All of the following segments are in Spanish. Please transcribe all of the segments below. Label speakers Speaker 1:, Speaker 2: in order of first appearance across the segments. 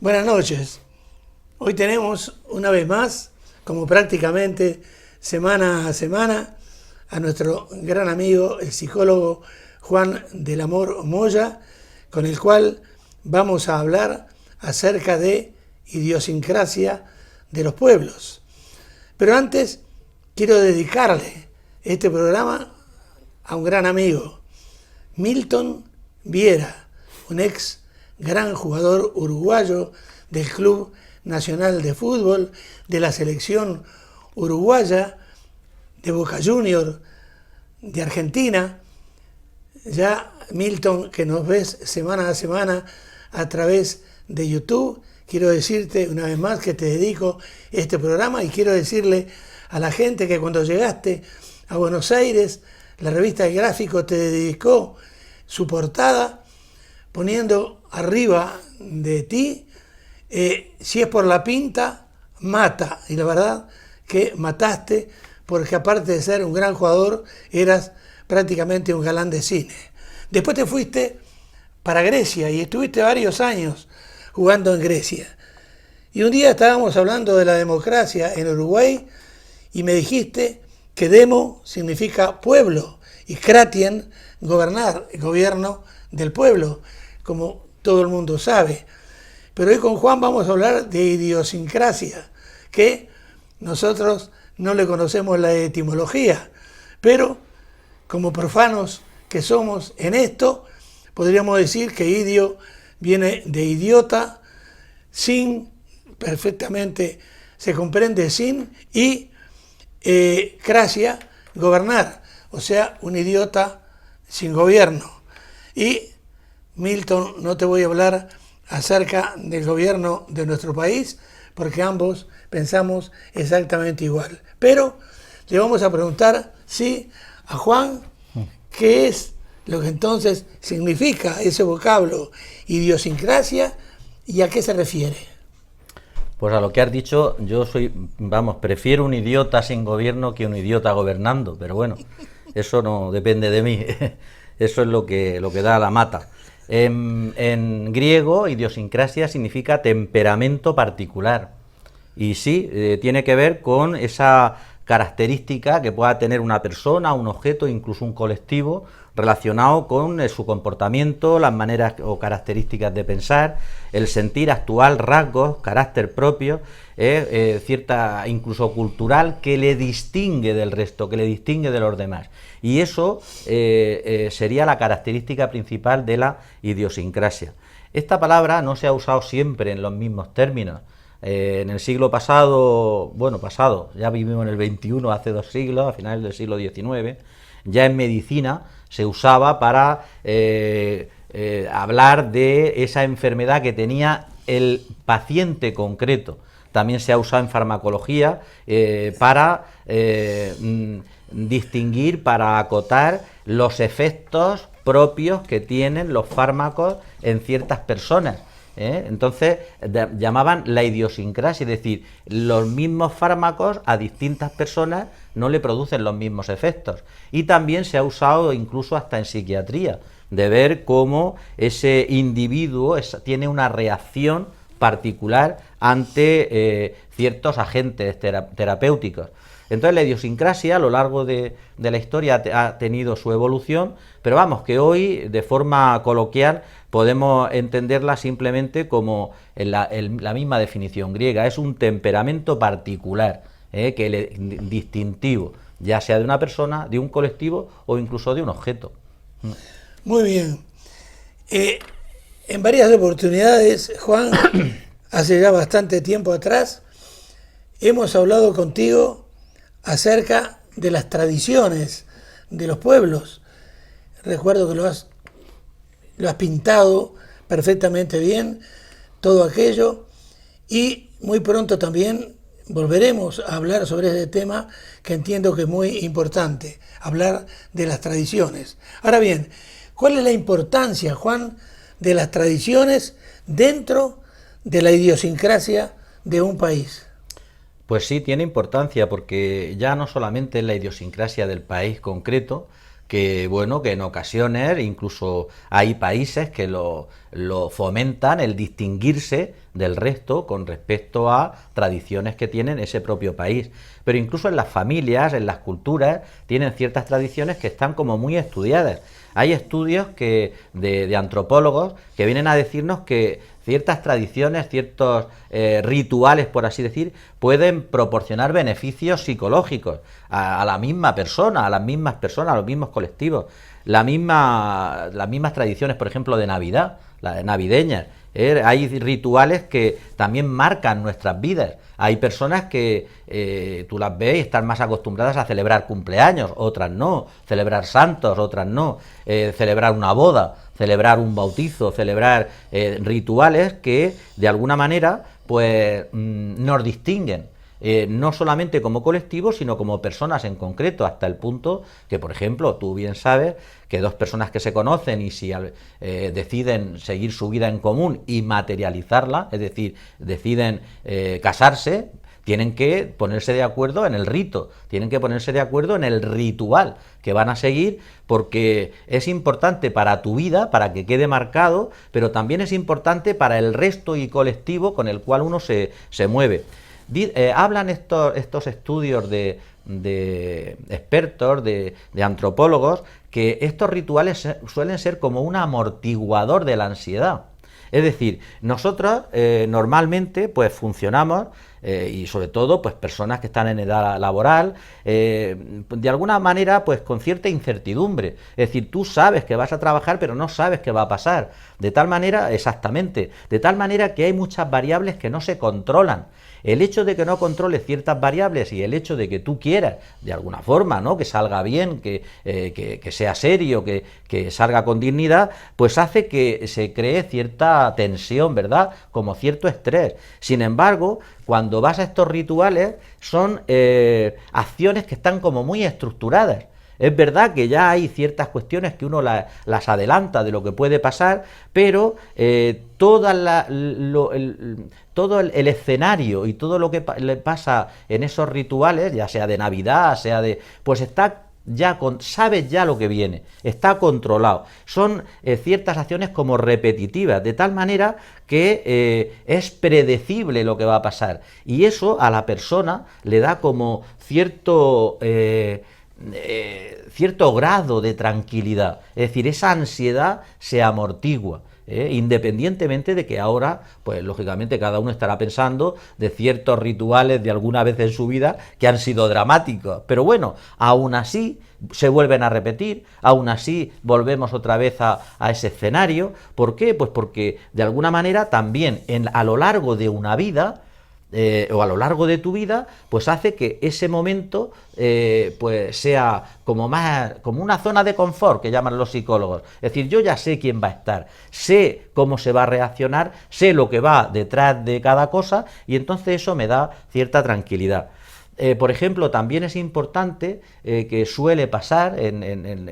Speaker 1: Buenas noches. Hoy tenemos una vez más, como prácticamente semana a semana, a nuestro gran amigo, el psicólogo Juan del Amor Moya, con el cual vamos a hablar acerca de idiosincrasia de los pueblos. Pero antes quiero dedicarle este programa a un gran amigo, Milton Viera, un ex gran jugador uruguayo del Club Nacional de Fútbol, de la selección uruguaya, de Boca Juniors, de Argentina. Ya Milton, que nos ves semana a semana a través de YouTube, quiero decirte una vez más que te dedico este programa, y quiero decirle a la gente que cuando llegaste a Buenos Aires, la revista El Gráfico te dedicó su portada poniendo arriba de ti, si es por la pinta, mata. Y la verdad que mataste, porque aparte de ser un gran jugador, eras prácticamente un galán de cine. Después te fuiste para Grecia y estuviste varios años jugando en Grecia. Y un día estábamos hablando de la democracia en Uruguay y me dijiste que demo significa pueblo y kratien, gobernar, el gobierno del pueblo, como todo el mundo sabe. Pero hoy con Juan vamos a hablar de idiosincrasia, que nosotros no le conocemos la etimología, pero como profanos que somos en esto, podríamos decir que idio viene de idiota, sin, perfectamente se comprende sin, y cracia, gobernar, o sea, un idiota sin gobierno. Y Milton, no te voy a hablar acerca del gobierno de nuestro país, porque ambos pensamos exactamente igual. Pero le vamos a preguntar, sí, a Juan, ¿qué es lo que entonces significa ese vocablo idiosincrasia y a qué se refiere?
Speaker 2: Pues a lo que has dicho, yo prefiero un idiota sin gobierno que un idiota gobernando, pero bueno, eso no depende de mí, eso es lo que da la mata. En griego, idiosincrasia significa temperamento particular, y sí, tiene que ver con esa característica que pueda tener una persona, un objeto, incluso un colectivo, relacionado con su comportamiento, las maneras o características de pensar, el sentir actual, rasgos, carácter propio, cierta incluso cultural, que le distingue del resto, que le distingue de los demás. Y eso sería la característica principal de la idiosincrasia. Esta palabra no se ha usado siempre en los mismos términos. En el siglo pasado, ya vivimos en el XXI, hace 2 siglos, a finales del siglo XIX, ya en medicina se usaba para hablar de esa enfermedad que tenía el paciente concreto. También se ha usado en farmacología para distinguir, para acotar los efectos propios que tienen los fármacos en ciertas personas. Entonces llamaban la idiosincrasia, es decir, los mismos fármacos a distintas personas no le producen los mismos efectos. Y también se ha usado incluso hasta en psiquiatría, de ver cómo ese individuo tiene una reacción particular ante ciertos agentes terapéuticos. Entonces la idiosincrasia a lo largo de la historia ha tenido su evolución, pero vamos, que hoy de forma coloquial podemos entenderla simplemente como la misma definición griega, es un temperamento particular, distintivo, ya sea de una persona, de un colectivo o incluso de un objeto.
Speaker 1: Muy bien. En varias oportunidades, Juan, hace ya bastante tiempo atrás, hemos hablado contigo acerca de las tradiciones de los pueblos. Recuerdo que lo has pintado perfectamente bien, todo aquello, y muy pronto también volveremos a hablar sobre ese tema que entiendo que es muy importante, hablar de las tradiciones. Ahora bien, ¿cuál es la importancia, Juan, de las tradiciones dentro de la idiosincrasia de un país?
Speaker 2: Pues sí, tiene importancia, porque ya no solamente es la idiosincrasia del país concreto, que bueno, que en ocasiones incluso hay países que lo fomentan el distinguirse del resto con respecto a tradiciones que tienen ese propio país. Pero incluso en las familias, en las culturas, tienen ciertas tradiciones que están como muy estudiadas. Hay estudios de antropólogos que vienen a decirnos que ciertas tradiciones, ciertos rituales, por así decir, pueden proporcionar beneficios psicológicos a la misma persona, a las mismas personas, a los mismos colectivos. Las mismas tradiciones, por ejemplo, de Navidad, las navideñas. Hay rituales que también marcan nuestras vidas. Hay personas que tú las ves y están más acostumbradas a celebrar cumpleaños, otras no, celebrar santos, otras no, celebrar una boda, celebrar un bautizo, celebrar rituales que de alguna manera pues nos distinguen. No solamente como colectivo, sino como personas en concreto, hasta el punto que, por ejemplo, tú bien sabes que dos personas que se conocen y si deciden seguir su vida en común y materializarla, es decir, deciden casarse, tienen que ponerse de acuerdo en el rito, tienen que ponerse de acuerdo en el ritual que van a seguir, porque es importante para tu vida, para que quede marcado, pero también es importante para el resto y colectivo con el cual uno se mueve. Hablan estos estudios de expertos, de antropólogos, que estos rituales suelen ser como un amortiguador de la ansiedad. Es decir, nosotros normalmente pues funcionamos, y sobre todo pues personas que están en edad laboral, de alguna manera pues con cierta incertidumbre. Es decir, tú sabes que vas a trabajar pero no sabes qué va a pasar. De tal manera que hay muchas variables que no se controlan. El hecho de que no controles ciertas variables y el hecho de que tú quieras, de alguna forma, ¿no?, que salga bien, que sea serio, que salga con dignidad, pues hace que se cree cierta tensión, ¿verdad?, como cierto estrés. Sin embargo, cuando vas a estos rituales, son acciones que están como muy estructuradas. Es verdad que ya hay ciertas cuestiones que uno las adelanta de lo que puede pasar, pero todo el escenario y todo lo que le pasa en esos rituales, ya sea de Navidad, sea de... pues está ya sabes ya lo que viene, está controlado. Son ciertas acciones como repetitivas, de tal manera que es predecible lo que va a pasar. Y eso a la persona le da como cierto grado de tranquilidad, es decir, esa ansiedad se amortigua, independientemente de que ahora, pues lógicamente cada uno estará pensando de ciertos rituales de alguna vez en su vida que han sido dramáticos, pero bueno, aún así se vuelven a repetir, aún así volvemos otra vez a ese escenario. ¿Por qué? Pues porque de alguna manera también a lo largo de una vida, o a lo largo de tu vida, pues hace que ese momento pues sea como una zona de confort, que llaman los psicólogos. Es decir, yo ya sé quién va a estar, sé cómo se va a reaccionar, sé lo que va detrás de cada cosa, y entonces eso me da cierta tranquilidad. Por ejemplo, también es importante que suele pasar en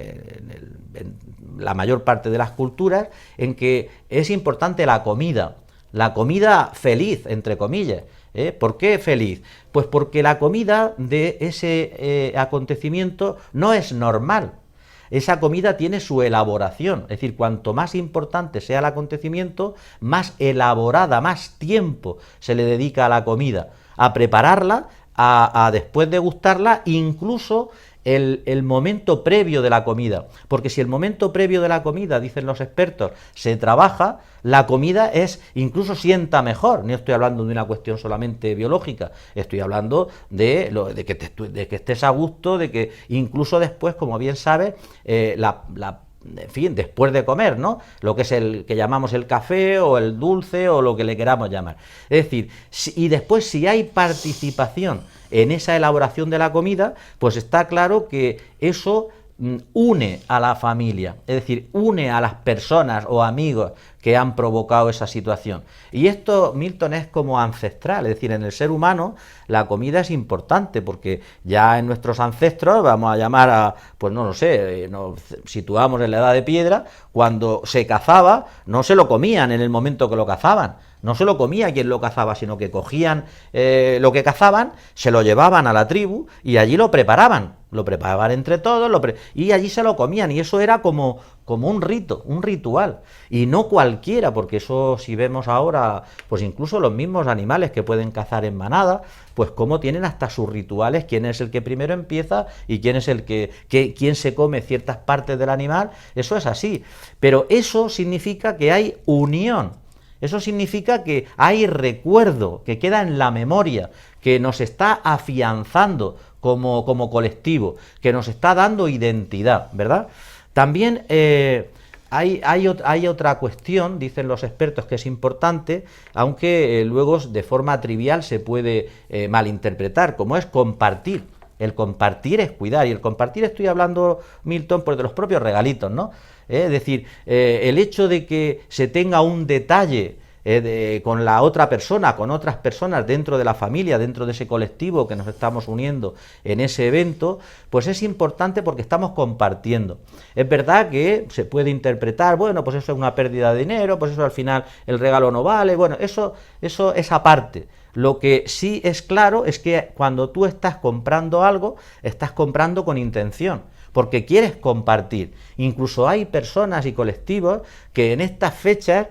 Speaker 2: la mayor parte de las culturas, en que es importante la comida feliz, entre comillas. ¿Por qué feliz? Pues porque la comida de ese acontecimiento no es normal. Esa comida tiene su elaboración, es decir, cuanto más importante sea el acontecimiento, más elaborada, más tiempo se le dedica a la comida, a prepararla, a después de gustarla, incluso el momento previo de la comida, porque si el momento previo de la comida, dicen los expertos, se trabaja, la comida incluso sienta mejor. No estoy hablando de una cuestión solamente biológica, estoy hablando de que estés a gusto, de que incluso después, como bien sabes, en fin, después de comer, ¿no?, lo que es el que llamamos el café o el dulce o lo que le queramos llamar. Es decir, y después si hay participación en esa elaboración de la comida, pues está claro que eso une a la familia, es decir, une a las personas o amigos que han provocado esa situación. Y esto, Milton, es como ancestral, es decir, en el ser humano la comida es importante, porque ya en nuestros ancestros, vamos a llamar pues no lo sé, nos situamos en la edad de piedra, cuando se cazaba, no se lo comían en el momento que lo cazaban, no se lo comía quien lo cazaba, sino que cogían lo que cazaban, se lo llevaban a la tribu y allí lo preparaban. lo preparaban entre todos, y allí se lo comían, y eso era como un rito, un ritual, y no cualquiera, porque eso si vemos ahora, pues incluso los mismos animales que pueden cazar en manada, pues como tienen hasta sus rituales, quién es el que primero empieza y quién es el quién se come ciertas partes del animal, eso es así, pero eso significa que hay unión. Eso significa que hay recuerdo, que queda en la memoria, que nos está afianzando como colectivo, que nos está dando identidad, ¿verdad? También hay otra cuestión, dicen los expertos, que es importante, aunque luego de forma trivial se puede malinterpretar, como es compartir. El compartir es cuidar, y el compartir estoy hablando, Milton, pues de los propios regalitos, ¿no? Es decir, el hecho de que se tenga un detalle con la otra persona, con otras personas dentro de la familia, dentro de ese colectivo que nos estamos uniendo en ese evento, pues es importante porque estamos compartiendo. Es verdad que se puede interpretar, bueno, pues eso es una pérdida de dinero, pues eso al final el regalo no vale, bueno, eso es aparte. Lo que sí es claro es que cuando tú estás comprando algo, estás comprando con intención, porque quieres compartir. Incluso hay personas y colectivos que en estas fechas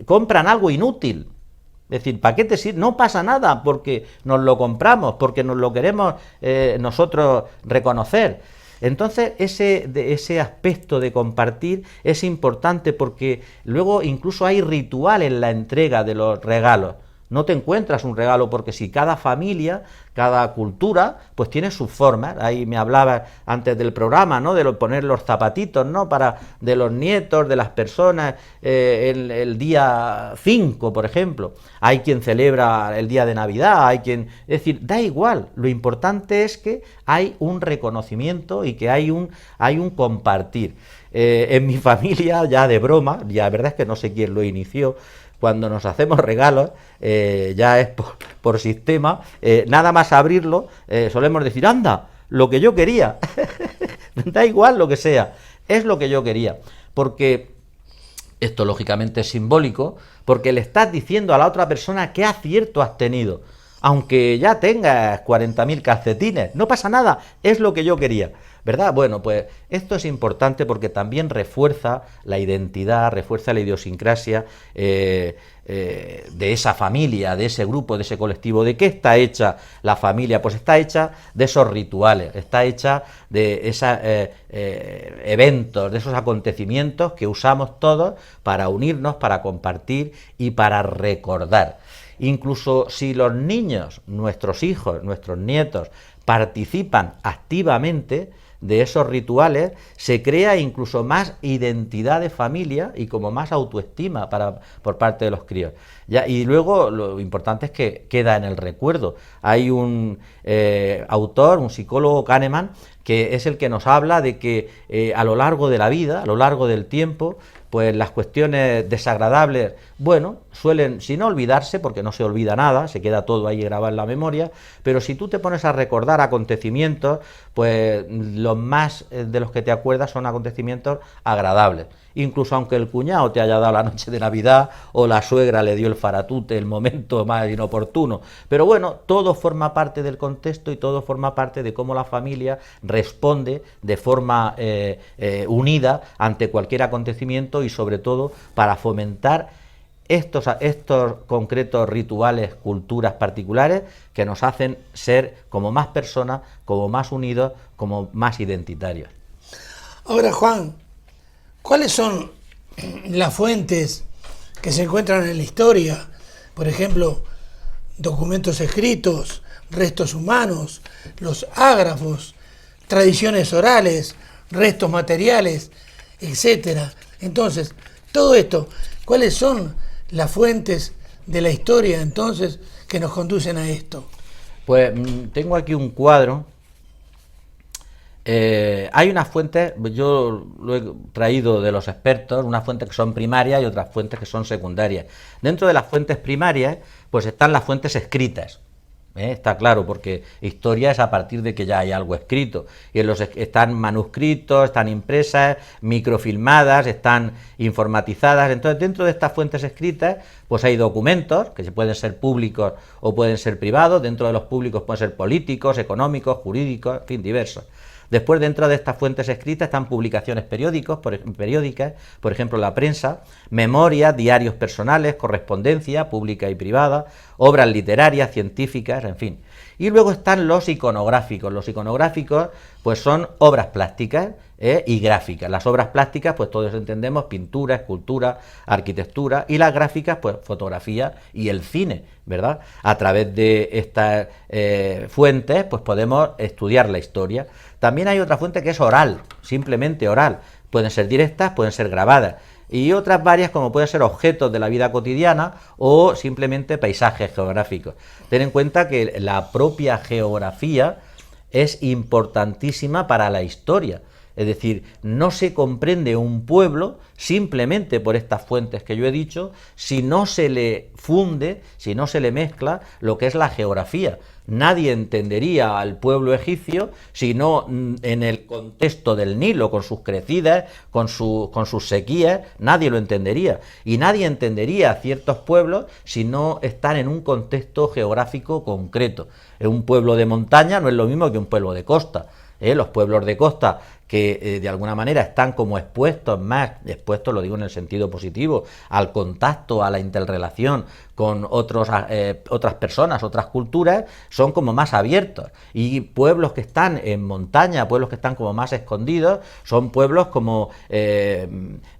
Speaker 2: compran algo inútil. Es decir, ¿para qué te sirve? No pasa nada porque nos lo compramos, porque nos lo queremos nosotros reconocer. Entonces, ese aspecto de compartir es importante porque luego incluso hay ritual en la entrega de los regalos. No te encuentras un regalo porque si cada familia, cada cultura, pues tiene sus formas. Ahí me hablabas antes del programa, ¿no? De poner los zapatitos, ¿no? De los nietos, de las personas, el día 5, por ejemplo. Hay quien celebra el día de Navidad, hay quien... Es decir, da igual. Lo importante es que hay un reconocimiento y que hay un compartir. En mi familia, ya de broma, ya la verdad es que no sé quién lo inició, cuando nos hacemos regalos, ya es por sistema, nada más abrirlo, solemos decir, anda, lo que yo quería, da igual lo que sea, es lo que yo quería, porque esto lógicamente es simbólico, porque le estás diciendo a la otra persona qué acierto has tenido, aunque ya tengas 40.000 calcetines, no pasa nada, es lo que yo quería, ¿verdad? Bueno, pues esto es importante porque también refuerza la identidad, refuerza la idiosincrasia de esa familia, de ese grupo, de ese colectivo. ¿De qué está hecha la familia? Pues está hecha de esos rituales, está hecha de esos eventos, de esos acontecimientos que usamos todos para unirnos, para compartir y para recordar. Incluso si los niños, nuestros hijos, nuestros nietos, participan activamente de esos rituales, se crea incluso más identidad de familia y como más autoestima por parte de los críos. Y luego lo importante es que queda en el recuerdo. Hay un autor, un psicólogo, Kahneman, que es el que nos habla de que a lo largo de la vida, a lo largo del tiempo, pues las cuestiones desagradables, bueno, suelen, si no olvidarse, porque no se olvida nada, se queda todo ahí grabado en la memoria, pero si tú te pones a recordar acontecimientos, pues los más de los que te acuerdas son acontecimientos agradables. Incluso aunque el cuñado te haya dado la noche de Navidad o la suegra le dio el faratute, el momento más inoportuno. Pero bueno, todo forma parte del contexto y todo forma parte de cómo la familia responde de forma unida ante cualquier acontecimiento y sobre todo para fomentar estos concretos rituales, culturas particulares que nos hacen ser como más personas, como más unidos, como más identitarios.
Speaker 1: Ahora, Juan, ¿cuáles son las fuentes que se encuentran en la historia? Por ejemplo, documentos escritos, restos humanos, los ágrafos, tradiciones orales, restos materiales, etcétera. Entonces, todo esto, ¿cuáles son las fuentes de la historia entonces que nos conducen a esto?
Speaker 2: Pues tengo aquí un cuadro. Hay unas fuentes, yo lo he traído de los expertos, unas fuentes que son primarias y otras fuentes que son secundarias. Dentro de las fuentes primarias, pues están las fuentes escritas, Está claro, porque historia es a partir de que ya hay algo escrito. Y están manuscritos, están impresas, microfilmadas, están informatizadas. Entonces, dentro de estas fuentes escritas, pues hay documentos que pueden ser públicos o pueden ser privados. Dentro de los públicos pueden ser políticos, económicos, jurídicos, en fin, diversos. Después, dentro de estas fuentes escritas están publicaciones periódicas, por ejemplo, la prensa, memorias, diarios personales, correspondencia pública y privada, obras literarias, científicas, en fin. Y luego están los iconográficos. Los iconográficos, pues son obras plásticas y gráficas. Las obras plásticas, pues todos entendemos pintura, escultura, arquitectura, y las gráficas, pues fotografía y el cine, ¿verdad? A través de estas fuentes, pues podemos estudiar la historia. También hay otra fuente que es oral, simplemente oral. Pueden ser directas, pueden ser grabadas. Y otras varias, como pueden ser objetos de la vida cotidiana o simplemente paisajes geográficos. Ten en cuenta que la propia geografía es importantísima para la historia. Es decir, no se comprende un pueblo simplemente por estas fuentes que yo he dicho, si no se le funde, si no se le mezcla lo que es la geografía. Nadie entendería al pueblo egipcio si no en el contexto del Nilo, con sus crecidas, con sus sequías, nadie lo entendería. Y nadie entendería a ciertos pueblos si no están en un contexto geográfico concreto. Un pueblo de montaña no es lo mismo que un pueblo de costa. Los pueblos de costa que de alguna manera están como expuestos, lo digo en el sentido positivo, al contacto, a la interrelación con otras personas, otras culturas, son como más abiertos. Y pueblos que están en montaña, pueblos que están como más escondidos, son pueblos como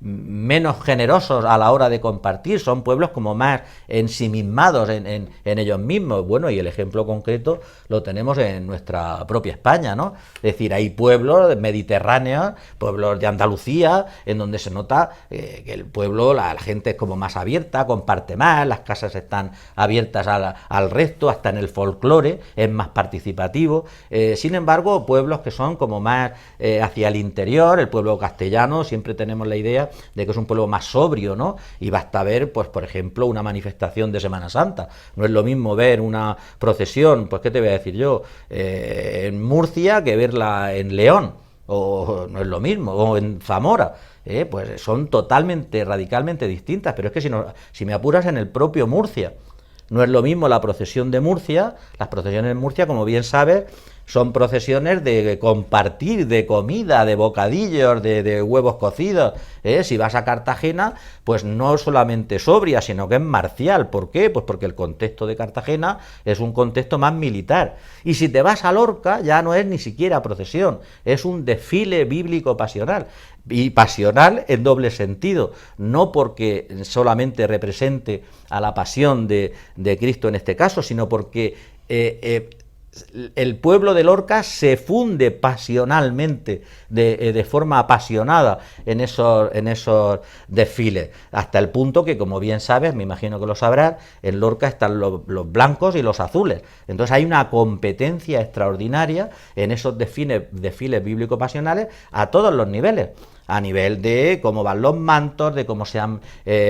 Speaker 2: menos generosos a la hora de compartir, son pueblos como más ensimismados en ellos mismos. Bueno, y el ejemplo concreto lo tenemos en nuestra propia España, ¿no? Es decir, hay pueblos mediterráneos, pueblos de Andalucía, en donde se nota que el pueblo, la gente es como más abierta, comparte más, las casas están abiertas al resto, hasta en el folclore es más participativo. Sin embargo, pueblos que son como más hacia el interior, el pueblo castellano, siempre tenemos la idea de que es un pueblo más sobrio, ¿no? Y basta ver, pues por ejemplo, una manifestación de Semana Santa. No es lo mismo ver una procesión, pues qué te voy a decir yo, en Murcia que verla en León, o no es lo mismo, o en Zamora. Pues son totalmente, radicalmente distintas, pero es que si me apuras, en el propio Murcia, no es lo mismo la procesión de Murcia. Las procesiones en Murcia, como bien sabes, son procesiones de compartir, de comida, de bocadillos, de huevos cocidos. Si vas a Cartagena, pues no solamente sobria, sino que es marcial. ¿Por qué? Pues porque el contexto de Cartagena es un contexto más militar. Y si te vas a Lorca, ya no es ni siquiera procesión, es un desfile bíblico pasional. Y pasional en doble sentido, no porque solamente represente a la pasión de Cristo en este caso, sino porque el pueblo de Lorca se funde pasionalmente, de forma apasionada en esos desfiles, hasta el punto que, como bien sabes, me imagino que lo sabrás, en Lorca están los blancos y los azules. Entonces hay una competencia extraordinaria en esos desfiles bíblico-pasionales a todos los niveles. A nivel de cómo van los mantos, de cómo se han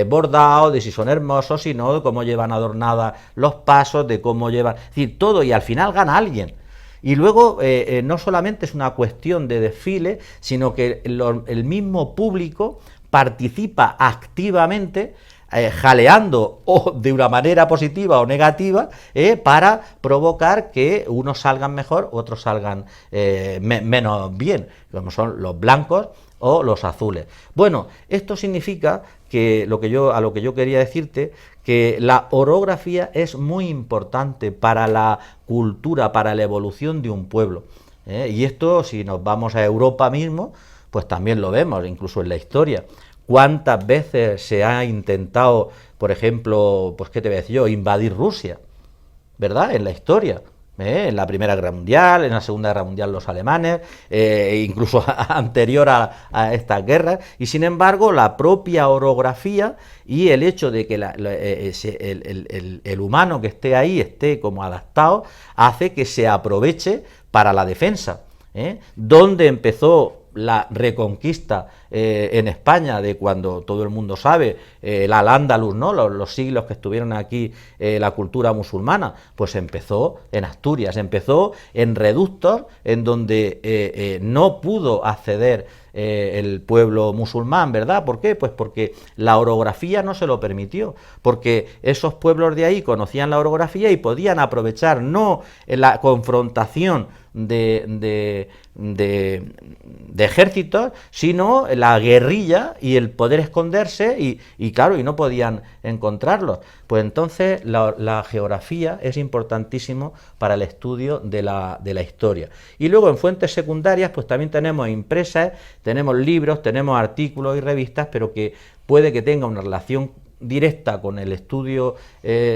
Speaker 2: bordado, de si son hermosos, si no, de cómo llevan adornadas los pasos, de cómo llevan... Es decir, todo, y al final gana alguien. Y luego no solamente es una cuestión de desfile, sino que el mismo público participa activamente, jaleando o de una manera positiva o negativa, para provocar que unos salgan mejor, otros salgan menos bien, como son los blancos o los azules. Bueno, esto significa que a lo que yo quería decirte, que la orografía es muy importante para la cultura, para la evolución de un pueblo. Y esto, si nos vamos a Europa mismo, pues también lo vemos, incluso en la historia. ¿Cuántas veces se ha intentado, por ejemplo, pues qué te voy a decir yo, invadir Rusia? ¿Verdad? En la historia. En la Primera Guerra Mundial, en la Segunda Guerra Mundial los alemanes, incluso anterior a estas guerras, y sin embargo la propia orografía y el hecho de que el humano que esté ahí esté como adaptado, hace que se aproveche para la defensa. ¿Dónde empezó la reconquista en España, de cuando todo el mundo sabe, el Al-Ándalus, ¿no? Los siglos que estuvieron aquí la cultura musulmana, pues empezó en Asturias, empezó en reductos en donde no pudo acceder el pueblo musulmán, ¿verdad? ¿Por qué? Pues porque la orografía no se lo permitió, porque esos pueblos de ahí conocían la orografía y podían aprovechar no la confrontación de ejércitos, sino la guerrilla y el poder esconderse y claro, y no podían encontrarlos. Pues entonces la geografía es importantísimo para el estudio de la historia. Y luego en fuentes secundarias pues también tenemos impresas, tenemos libros, tenemos artículos y revistas, pero que puede que tenga una relación directa con el estudio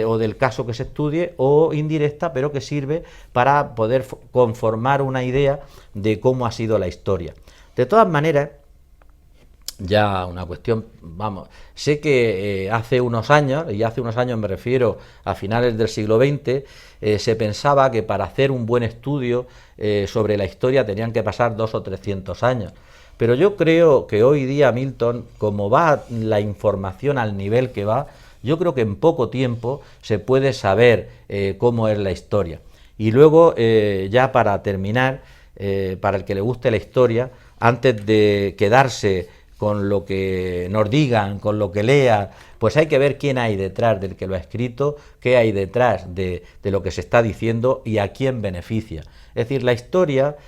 Speaker 2: o del caso que se estudie, o indirecta, pero que sirve para poder conformar una idea de cómo ha sido la historia. De todas maneras, ya una cuestión, vamos, sé que hace unos años, y hace unos años me refiero a finales del siglo XX, se pensaba que para hacer un buen estudio sobre la historia tenían que pasar 200 o 300 años. Pero yo creo que hoy día, Milton, como va la información al nivel que va, yo creo que en poco tiempo se puede saber cómo es la historia. Y luego, ya para terminar, para el que le guste la historia, antes de quedarse con lo que nos digan, con lo que lea, pues hay que ver quién hay detrás del que lo ha escrito, qué hay detrás de lo que se está diciendo y a quién beneficia. Es decir, la historia,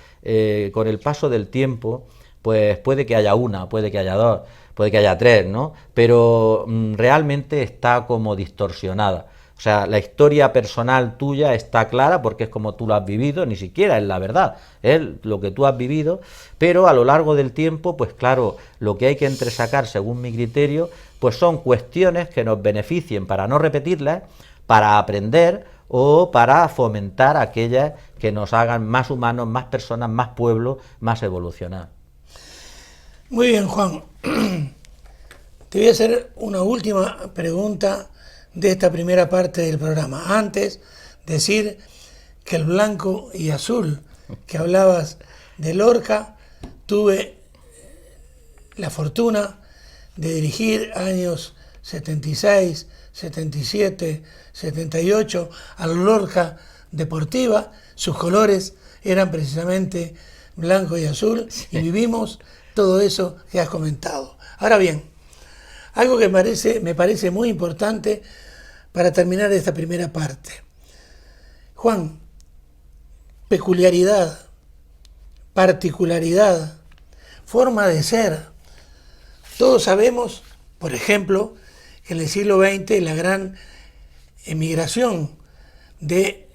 Speaker 2: con el paso del tiempo, pues puede que haya una, puede que haya dos, puede que haya tres, ¿no? Pero realmente está como distorsionada. O sea, la historia personal tuya está clara porque es como tú lo has vivido, ni siquiera es la verdad, es lo que tú has vivido, pero a lo largo del tiempo, pues claro, lo que hay que entresacar, según mi criterio, pues son cuestiones que nos beneficien para no repetirlas, para aprender o para fomentar aquellas que nos hagan más humanos, más personas, más pueblo, más evolucionar.
Speaker 1: Muy bien, Juan. Te voy a hacer una última pregunta de esta primera parte del programa. Antes, decir que el blanco y azul que hablabas de Lorca, tuve la fortuna de dirigir años 76, 77, 78 a la Lorca Deportiva. Sus colores eran precisamente blanco y azul, y vivimos todo eso que has comentado. Ahora bien, algo que me parece muy importante para terminar esta primera parte. Juan, peculiaridad, particularidad, forma de ser. Todos sabemos, por ejemplo, que en el siglo XX la gran emigración del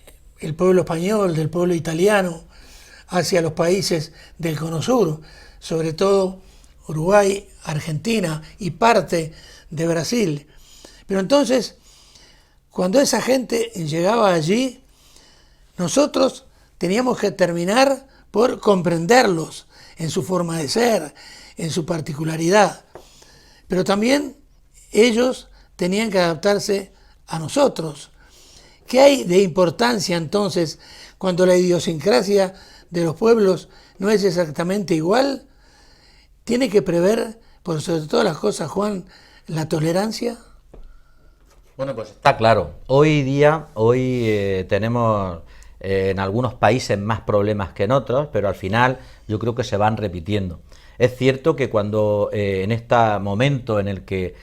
Speaker 1: pueblo español, del pueblo italiano, hacia los países del Cono Sur, sobre todo Uruguay, Argentina y parte de Brasil. Pero entonces, cuando esa gente llegaba allí, nosotros teníamos que terminar por comprenderlos en su forma de ser, en su particularidad. Pero también ellos tenían que adaptarse a nosotros. ¿Qué hay de importancia entonces cuando la idiosincrasia de los pueblos no es exactamente igual? ¿Tiene que prever, por sobre todas las cosas, Juan, la tolerancia?
Speaker 2: Bueno, pues está claro. Hoy día, tenemos en algunos países más problemas que en otros, pero al final yo creo que se van repitiendo. Es cierto que cuando en este momento en el que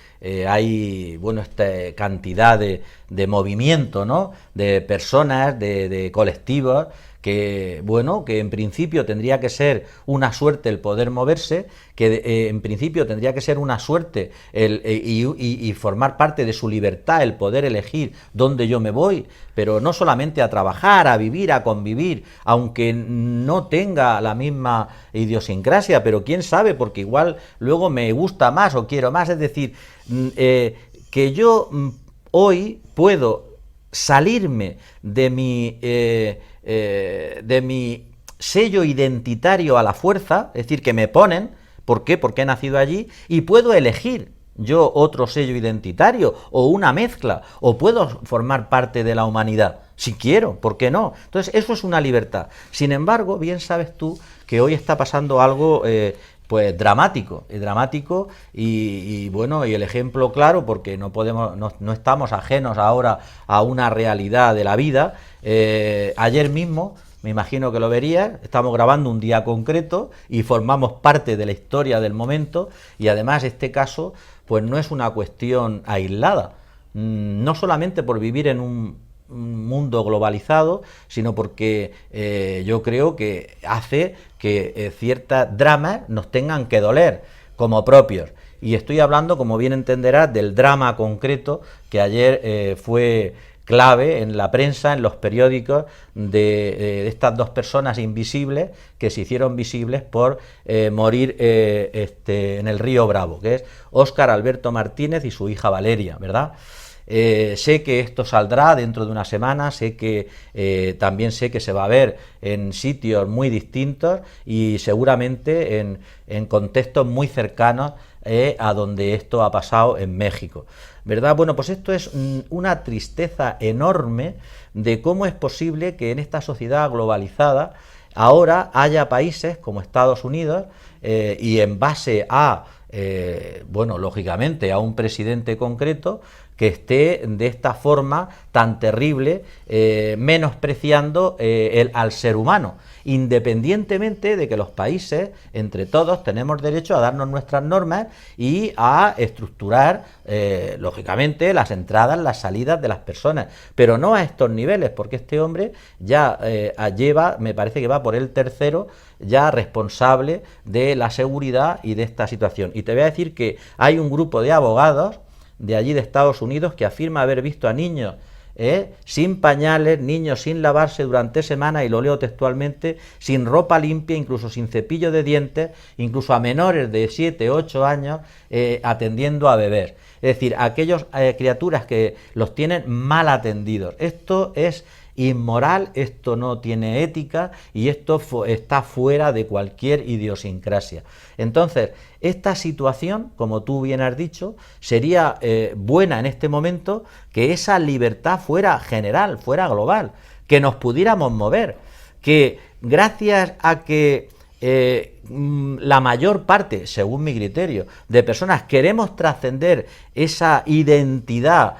Speaker 2: hay, bueno, esta cantidad de movimiento, ¿no?, de personas, de colectivos, que, bueno, que en principio tendría que ser una suerte el poder moverse, que en principio tendría que ser una suerte y formar parte de su libertad el poder elegir dónde yo me voy, pero no solamente a trabajar, a vivir, a convivir, aunque no tenga la misma idiosincrasia, pero quién sabe, porque igual luego me gusta más o quiero más. Es decir, que yo hoy puedo salirme de mi sello identitario a la fuerza, es decir, que me ponen, ¿por qué? Porque he nacido allí, y puedo elegir yo otro sello identitario o una mezcla, o puedo formar parte de la humanidad, si quiero, ¿por qué no? Entonces eso es una libertad. Sin embargo, bien sabes tú que hoy está pasando algo pues dramático y bueno, y el ejemplo claro, porque no estamos ajenos ahora a una realidad de la vida. Ayer mismo, me imagino que lo verías, estamos grabando un día concreto y formamos parte de la historia del momento, y además este caso pues no es una cuestión aislada, no solamente por vivir en un mundo globalizado, sino porque yo creo que hace que ciertas dramas nos tengan que doler como propios. Y estoy hablando, como bien entenderás, del drama concreto que ayer fue clave en la prensa, en los periódicos, de estas dos personas invisibles que se hicieron visibles por morir en el río Bravo, que es Óscar Alberto Martínez y su hija Valeria, ¿verdad? Sé que esto saldrá dentro de una semana, sé que también sé que se va a ver en sitios muy distintos y seguramente en contextos muy cercanos a donde esto ha pasado en México, ¿verdad? Bueno, pues esto es una tristeza enorme de cómo es posible que en esta sociedad globalizada ahora haya países como Estados Unidos y en base a, bueno, lógicamente a un presidente concreto que esté de esta forma tan terrible, menospreciando al ser humano, independientemente de que los países, entre todos, tenemos derecho a darnos nuestras normas y a estructurar, lógicamente, las entradas, las salidas de las personas, pero no a estos niveles, porque este hombre ya lleva, me parece que va por el tercero, ya responsable de la seguridad y de esta situación. Y te voy a decir que hay un grupo de abogados de allí de Estados Unidos que afirma haber visto a niños sin pañales, niños sin lavarse durante semanas, y lo leo textualmente, sin ropa limpia, incluso sin cepillo de dientes, incluso a menores de 7, 8 años atendiendo a bebés. Es decir, aquellas criaturas que los tienen mal atendidos. Esto es inmoral, esto no tiene ética y esto está fuera de cualquier idiosincrasia. Entonces, esta situación, como tú bien has dicho, sería buena en este momento que esa libertad fuera general, fuera global, que nos pudiéramos mover, que gracias a que la mayor parte, según mi criterio, de personas queremos trascender esa identidad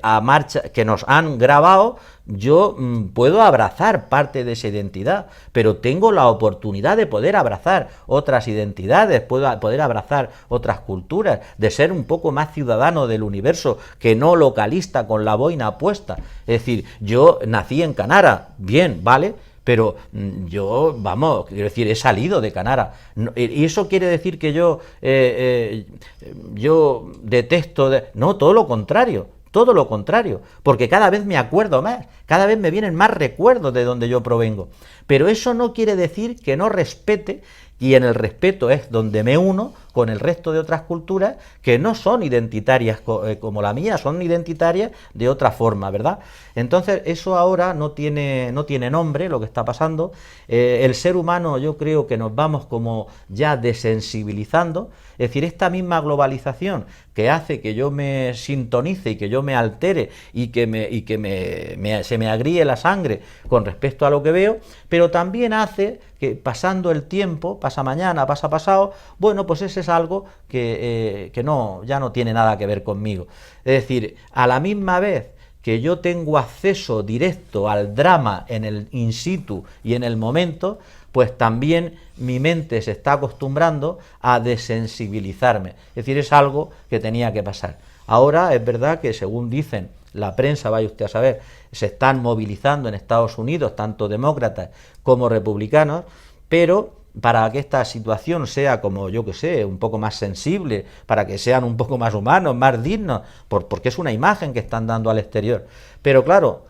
Speaker 2: a marcha que nos han grabado, yo puedo abrazar parte de esa identidad, pero tengo la oportunidad de poder abrazar otras identidades, puedo poder abrazar otras culturas, de ser un poco más ciudadano del universo, que no localista con la boina puesta. Es decir, yo nací en Canara, bien, ¿vale?, pero yo, vamos, quiero decir, he salido de Canara. ¿Y eso quiere decir que yo detesto? No, todo lo contrario, porque cada vez me acuerdo más, cada vez me vienen más recuerdos de donde yo provengo. Pero eso no quiere decir que no respete, y en el respeto es donde me uno con el resto de otras culturas que no son identitarias como la mía, son identitarias de otra forma, ¿verdad? Entonces eso ahora no tiene nombre, lo que está pasando. El ser humano, yo creo que nos vamos como ya desensibilizando. Es decir, esta misma globalización que hace que yo me sintonice y que yo me altere y que se me agríe la sangre con respecto a lo que veo, pero también hace que pasando el tiempo, pasa mañana, pasa pasado, bueno, pues ese es algo que ya no tiene nada que ver conmigo. Es decir, a la misma vez que yo tengo acceso directo al drama en el in situ y en el momento, pues también mi mente se está acostumbrando a desensibilizarme. Es decir, es algo que tenía que pasar. Ahora es verdad que, según dicen la prensa, vaya usted a saber, se están movilizando en Estados Unidos, tanto demócratas como republicanos, pero para que esta situación sea, como yo que sé, un poco más sensible, para que sean un poco más humanos, más dignos, porque es una imagen que están dando al exterior. Pero claro,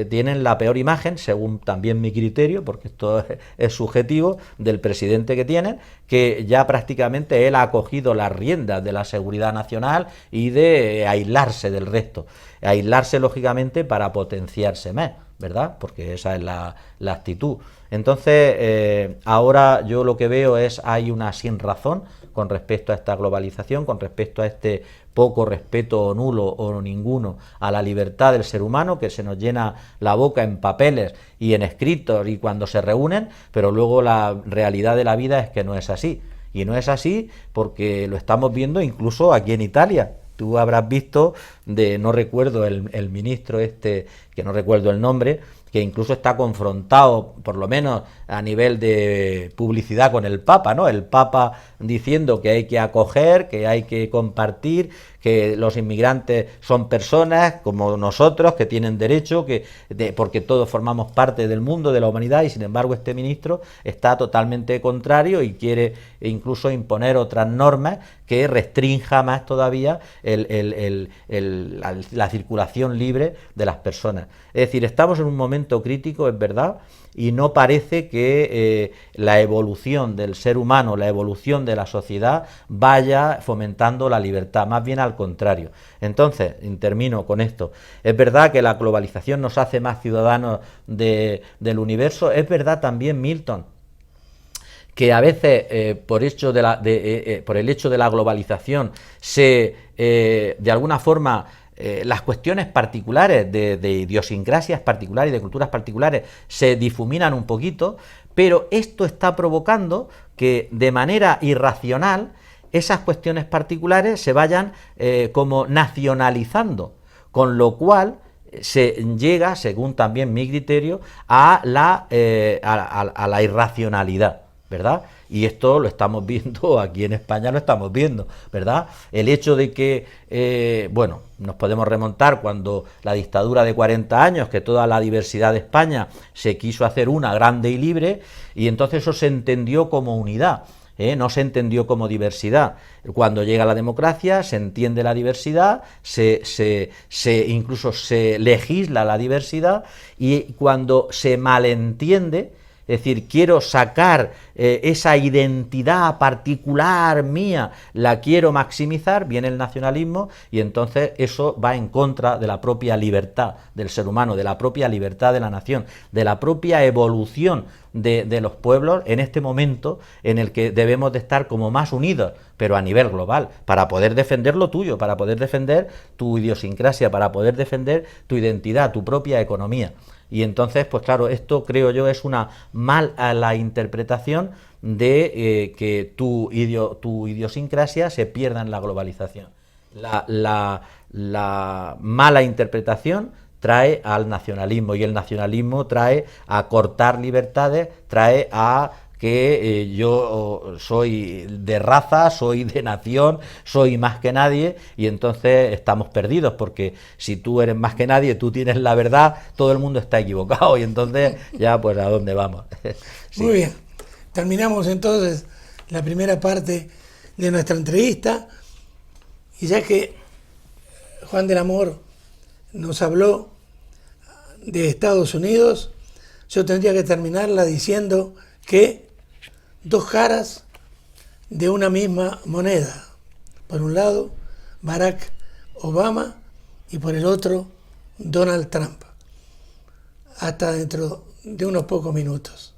Speaker 2: tienen la peor imagen, según también mi criterio, porque esto es subjetivo, del presidente que tienen, que ya prácticamente él ha cogido las riendas de la seguridad nacional y de aislarse del resto. Aislarse, lógicamente, para potenciarse más, ¿verdad? Porque esa es la actitud. Entonces, ahora yo lo que veo hay una sinrazón con respecto a esta globalización, con respecto a este poco respeto o nulo o ninguno a la libertad del ser humano, que se nos llena la boca en papeles y en escritos y cuando se reúnen, pero luego la realidad de la vida es que no es así. Y no es así porque lo estamos viendo incluso aquí en Italia. Tú habrás visto, no recuerdo el ministro que no recuerdo el nombre, que incluso está confrontado, por lo menos a nivel de publicidad, con el Papa, ¿no? El Papa diciendo que hay que acoger, que hay que compartir, que los inmigrantes son personas como nosotros, que tienen derecho, porque todos formamos parte del mundo, de la humanidad, y sin embargo este ministro está totalmente contrario y quiere incluso imponer otras normas que restrinja más todavía la circulación libre de las personas. Es decir, estamos en un momento crítico, es verdad, y no parece que la evolución del ser humano, la evolución de la sociedad vaya fomentando la libertad, más bien al contrario. Entonces, termino con esto, es verdad que la globalización nos hace más ciudadanos del universo, es verdad también, Milton, que a veces por el hecho de la globalización de alguna forma las cuestiones particulares de idiosincrasias particulares y de culturas particulares se difuminan un poquito, pero esto está provocando que de manera irracional esas cuestiones particulares se vayan como nacionalizando, con lo cual se llega, según también mi criterio, a la irracionalidad, ¿verdad? Y esto lo estamos viendo, aquí en España lo estamos viendo, ¿verdad? El hecho de que, nos podemos remontar cuando la dictadura de 40 años, que toda la diversidad de España se quiso hacer una grande y libre, y entonces eso se entendió como unidad, no se entendió como diversidad. Cuando llega la democracia se entiende la diversidad, incluso se legisla la diversidad, y cuando se malentiende, es decir, quiero sacar esa identidad particular mía, la quiero maximizar, viene el nacionalismo y entonces eso va en contra de la propia libertad del ser humano, de la propia libertad de la nación, de la propia evolución de los pueblos en este momento en el que debemos de estar como más unidos, pero a nivel global, para poder defender lo tuyo, para poder defender tu idiosincrasia, para poder defender tu identidad, tu propia economía. Y entonces, pues claro, esto creo yo es una mala interpretación de que tu idiosincrasia se pierda en la globalización. La mala interpretación trae al nacionalismo, y el nacionalismo trae a cortar libertades, trae a que yo soy de raza, soy de nación, soy más que nadie, y entonces estamos perdidos, porque si tú eres más que nadie, tú tienes la verdad, todo el mundo está equivocado, y entonces ya pues a dónde vamos.
Speaker 1: Sí. Muy bien, terminamos entonces la primera parte de nuestra entrevista, y ya que Juan del Amor nos habló de Estados Unidos, yo tendría que terminarla diciendo que dos caras de una misma moneda. Por un lado, Barack Obama, y por el otro, Donald Trump. Hasta dentro de unos pocos minutos.